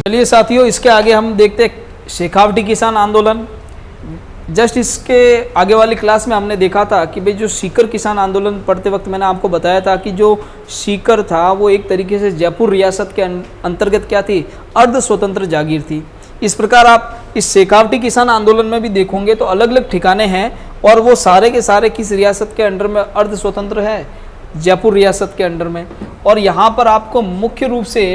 चलिए साथियों, इसके आगे हम देखते हैं शेखावटी किसान आंदोलन। जस्ट इसके आगे वाली क्लास में हमने देखा था कि भाई जो सीकर किसान आंदोलन पढ़ते वक्त मैंने आपको बताया था कि जो सीकर था वो एक तरीके से जयपुर रियासत के अंतर्गत क्या थी, अर्ध स्वतंत्र जागीर थी। इस प्रकार आप इस शेखावटी किसान आंदोलन में भी देखोगे तो अलग अलग ठिकाने हैं और वो सारे के सारे किस रियासत के अंडर में अर्ध स्वतंत्र है, जयपुर रियासत के अंडर में। और यहाँ पर आपको मुख्य रूप से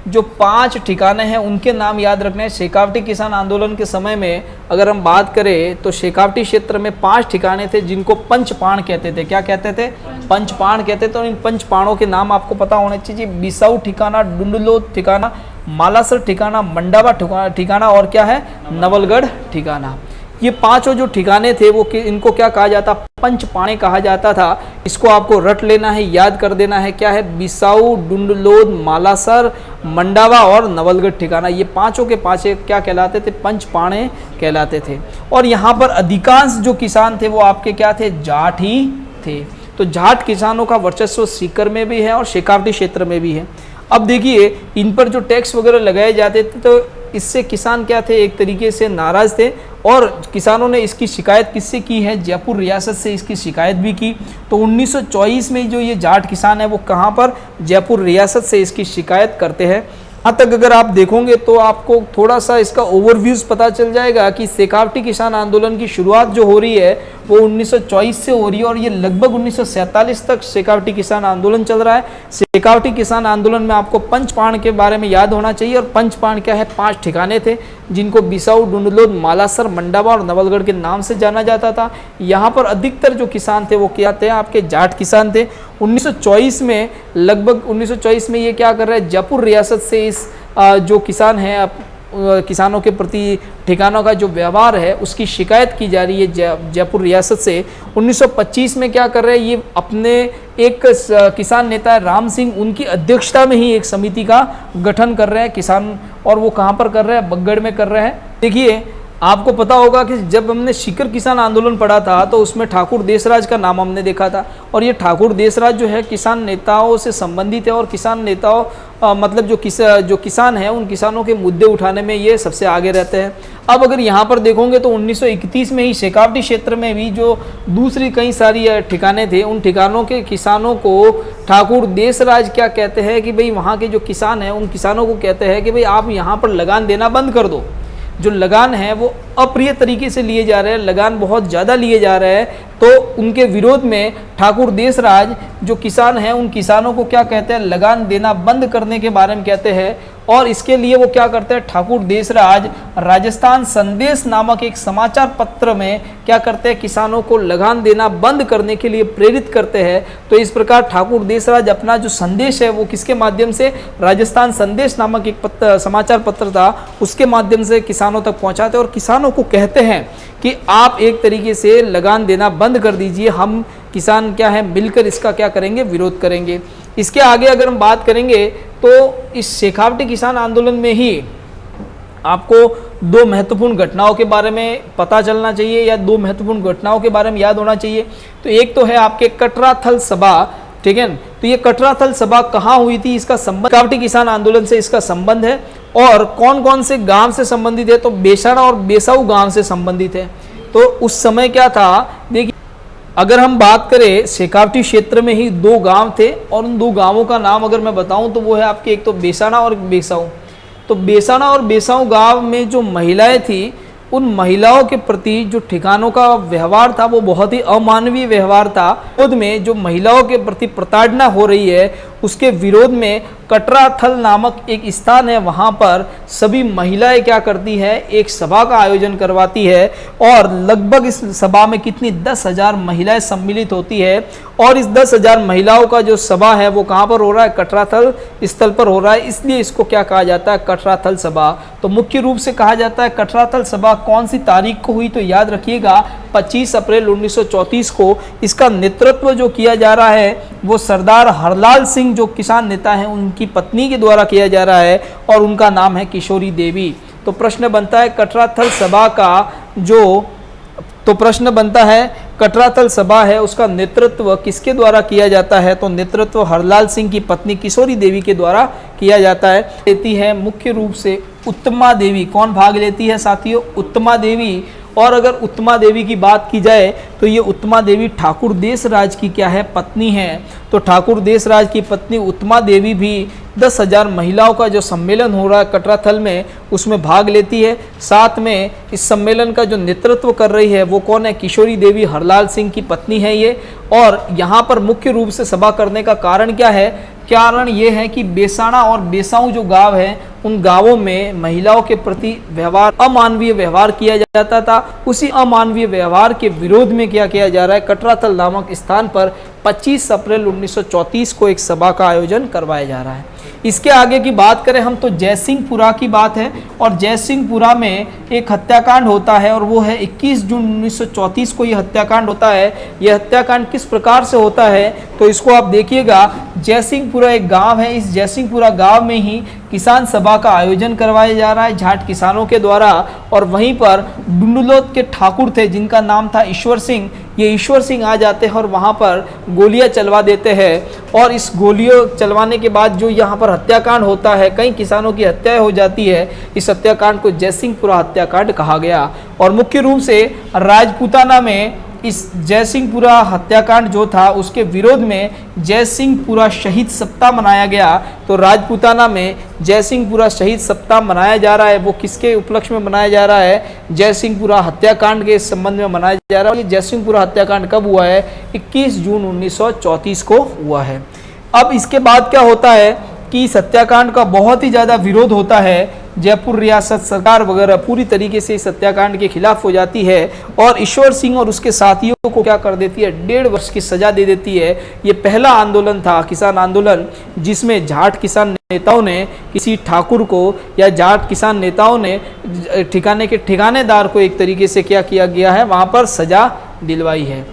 जो 5 ठिकाने हैं उनके नाम याद रखने हैं। शेखावटी किसान आंदोलन के समय में अगर हम बात करें तो शेखावटी क्षेत्र में 5 ठिकाने थे जिनको पंचपाण कहते थे। क्या कहते थे? पंचपाण कहते थे। और इन पंचपाणों के नाम आपको पता होने चाहिए। बिसाऊ ठिकाना, डुंडलोद ठिकाना, मालासर ठिकाना, मंडावा ठिकाना और क्या है, नवलगढ़ ठिकाना। ये 5 जो ठिकाने थे वो इनको क्या कहा जाता, पंचपाणे कहा जाता था। इसको आपको रट लेना है, याद कर देना है। क्या है? बिसाऊ, डुंडलोद, मालासर, मंडावा और नवलगढ़ ठिकाना। ये 5 के 5 क्या कहलाते थे? पंचपाणे कहलाते थे। और यहाँ पर अधिकांश जो किसान थे वो आपके क्या थे, जाट ही थे। तो जाट किसानों का वर्चस्व सीकर में भी है और शेखावटी क्षेत्र में भी है। अब देखिए, इन पर जो टैक्स वगैरह लगाए जाते थे तो इससे किसान क्या थे, एक तरीके से नाराज थे। और किसानों ने इसकी शिकायत किससे की है? जयपुर रियासत से इसकी शिकायत भी की। तो 1924 में जो ये जाट किसान है वो कहाँ पर, जयपुर रियासत से इसकी शिकायत करते हैं। यहाँ तक अगर आप देखोगे तो आपको थोड़ा सा इसका ओवरव्यूज पता चल जाएगा कि शेखावटी किसान आंदोलन की शुरुआत जो हो रही है वो 1924 से हो रही है और ये लगभग 1947 तक शेखावटी किसान आंदोलन चल रहा है। शेखावटी किसान आंदोलन में आपको पंचपाण के बारे में याद होना चाहिए। और पंचपाण क्या है, 5 ठिकाने थे जिनको बिसाऊ, डुंडलोद, मालासर, मंडावा और नवलगढ़ के नाम से जाना जाता था। यहाँ पर अधिकतर जो किसान थे वो क्या थे, आपके जाट किसान थे। 1924 में लगभग 1924 में ये क्या कर रहे हैं, जयपुर रियासत से इस जो किसान हैं किसानों के प्रति ठिकानों का जो व्यवहार है उसकी शिकायत की जा रही है जयपुर रियासत से। 1925 में क्या कर रहे हैं, ये अपने एक किसान नेता राम सिंह, उनकी अध्यक्षता में ही एक समिति का गठन कर रहे हैं किसान। और वो कहाँ पर कर रहे हैं, बगड़ में कर रहे हैं। देखिए, आपको पता होगा कि जब हमने सीकर किसान आंदोलन पढ़ा था तो उसमें ठाकुर देसराज का नाम हमने देखा था। और ये ठाकुर देसराज जो है किसान नेताओं से संबंधित है और किसान नेताओं मतलब जो किसान हैं उन किसानों के मुद्दे उठाने में ये सबसे आगे रहते हैं। अब अगर यहाँ पर देखोगे तो 1931 में ही शेखावटी क्षेत्र में भी जो दूसरी कई सारी ठिकाने थे उन ठिकानों के किसानों को ठाकुर देसराज क्या कहते हैं कि भाई वहाँ के जो किसान हैं उन किसानों को कहते हैं कि भाई आप यहाँ पर लगान देना बंद कर दो। जो लगान है वो अप्रिय तरीके से लिए जा रहे हैं, लगान बहुत ज़्यादा लिए जा रहे हैं। तो उनके विरोध में ठाकुर देसराज जो किसान हैं उन किसानों को क्या कहते हैं, लगान देना बंद करने के बारे में कहते हैं। और इसके लिए वो क्या करते हैं, ठाकुर देसराज राजस्थान संदेश नामक एक समाचार पत्र में क्या करते हैं, किसानों को लगान देना बंद करने के लिए प्रेरित करते हैं। तो इस प्रकार ठाकुर देसराज अपना जो संदेश है वो किसके माध्यम से, राजस्थान संदेश नामक एक समाचार पत्र था उसके माध्यम से किसानों तक पहुंचाते हैं और किसानों को कहते हैं कि आप एक तरीके से लगान देना बंद कर दीजिए, हम किसान क्या है मिलकर इसका क्या करेंगे, विरोध करेंगे। इसके आगे अगर हम बात करेंगे तो इस शेखावटी किसान आंदोलन में ही आपको 2 महत्वपूर्ण घटनाओं के बारे में पता चलना चाहिए या 2 महत्वपूर्ण घटनाओं के बारे में याद होना चाहिए। तो एक तो है आपके कटरा थल सभा, ठीक है। तो ये कटरा थल सभा कहाँ हुई थी, इसका संबंध शेखावटी किसान आंदोलन से इसका संबंध है। और कौन कौन से गांव से संबंधित है, तो बेसाना और बेसाऊ गांव से संबंधित है। तो उस समय क्या था, देखिए अगर हम बात करें शेखावटी क्षेत्र में ही 2 गांव थे और उन 2 गांवों का नाम अगर मैं बताऊं तो वो है आपके एक तो बेसाना और बेसाऊ। तो बेसाना और बेसाऊ गांव में जो महिलाएं थी उन महिलाओं के प्रति जो ठिकानों का व्यवहार था वो बहुत ही अमानवीय व्यवहार था। खुद में जो महिलाओं के प्रति प्रताड़ना हो रही है उसके विरोध में कटरा थल नामक एक स्थान है, वहाँ पर सभी महिलाएं क्या करती है, एक सभा का आयोजन करवाती है। और लगभग इस सभा में कितनी 10,000 महिलाएं सम्मिलित होती है। और इस 10,000 महिलाओं का जो सभा है वो कहाँ पर हो रहा है, कटरा थल स्थल पर हो रहा है, इसलिए इसको क्या कहा जाता है, कटरा थल सभा। तो मुख्य रूप से कहा जाता है कटरा थल सभा कौन सी तारीख को हुई, तो याद रखिएगा 25 अप्रैल 1934 को। इसका नेतृत्व जो किया जा रहा है वो सरदार हरलाल सिंह जो किसान नेता हैं उनकी पत्नी के द्वारा किया जा रहा है और उनका नाम है किशोरी देवी। तो प्रश्न बनता है कटरा थल सभा का प्रश्न बनता है कटरा थल सभा है उसका नेतृत्व किसके द्वारा किया जाता है, तो नेतृत्व हरलाल सिंह की पत्नी किशोरी देवी के द्वारा किया जाता है। देती है मुख्य रूप से उत्तमा देवी। कौन भाग लेती है साथियों? उत्तमा देवी। और अगर उत्तमा देवी की बात की जाए तो ये उत्तमा देवी ठाकुर देशराज की क्या है? पत्नी है। तो ठाकुर देशराज की पत्नी उत्तमा देवी भी 10,000 महिलाओं का जो सम्मेलन हो रहा है कटराथल में, उसमें भाग लेती है। साथ में इस सम्मेलन का जो नेतृत्व कर रही है वो कौन है? किशोरी देवी हरलाल सिंह की पत्नी है ये। और यहाँ पर मुख्य रूप से सभा करने का कारण क्या है? कारण ये है कि बेसाणा और बेसाऊ जो गांव है, उन गांवों में महिलाओं के प्रति व्यवहार, अमानवीय व्यवहार किया जाता था। उसी अमानवीय व्यवहार के विरोध में क्या किया जा रहा है? कटराथल नामक स्थान पर 25 अप्रैल 1934 को एक सभा का आयोजन करवाया जा रहा है। इसके आगे की बात करें हम तो जयसिंहपुरा की बात है, और जयसिंहपुरा में एक हत्याकांड होता है और वो है 21 जून 1934 को ये हत्याकांड होता है। यह हत्याकांड किस प्रकार से होता है तो इसको आप देखिएगा। जयसिंहपुरा एक गांव है, इस जयसिंहपुरा गांव में ही किसान सभा का आयोजन करवाया जा रहा है जाट किसानों के द्वारा। और वहीं पर डुंडुलोत के ठाकुर थे जिनका नाम था ईश्वर सिंह, ये ईश्वर सिंह आ जाते हैं और वहाँ पर गोलियां चलवा देते हैं। और इस गोलियों चलवाने के बाद जो यहाँ पर हत्याकांड होता है, कई किसानों की हत्या हो जाती है। इस हत्याकांड को जयसिंहपुरा हत्याकांड कहा गया। और मुख्य रूप से राजपूताना में इस जयसिंहपुरा हत्याकांड जो था उसके विरोध में जयसिंहपुरा शहीद सप्ताह मनाया गया। तो राजपूताना में जयसिंहपुरा शहीद सप्ताह मनाया जा रहा है, वो किसके उपलक्ष्य में मनाया जा रहा है? जयसिंहपुरा हत्याकांड के संबंध में मनाया जा रहा है। ये जयसिंहपुरा हत्याकांड कब हुआ है? 21 जून 1934 को हुआ है। अब इसके बाद क्या होता है कि इस हत्याकांड का बहुत ही ज़्यादा विरोध होता है। जयपुर रियासत सरकार वगैरह पूरी तरीके से इस हत्याकांड के खिलाफ हो जाती है और ईश्वर सिंह और उसके साथियों को क्या कर देती है? 1.5 वर्ष की सजा दे देती है। ये पहला आंदोलन था, किसान आंदोलन, जिसमें जाट किसान नेताओं ने किसी ठाकुर को या जाट किसान नेताओं ने ठिकाने के ठिकानेदार को एक तरीके से क्या किया गया है? वहाँ पर सजा दिलवाई है।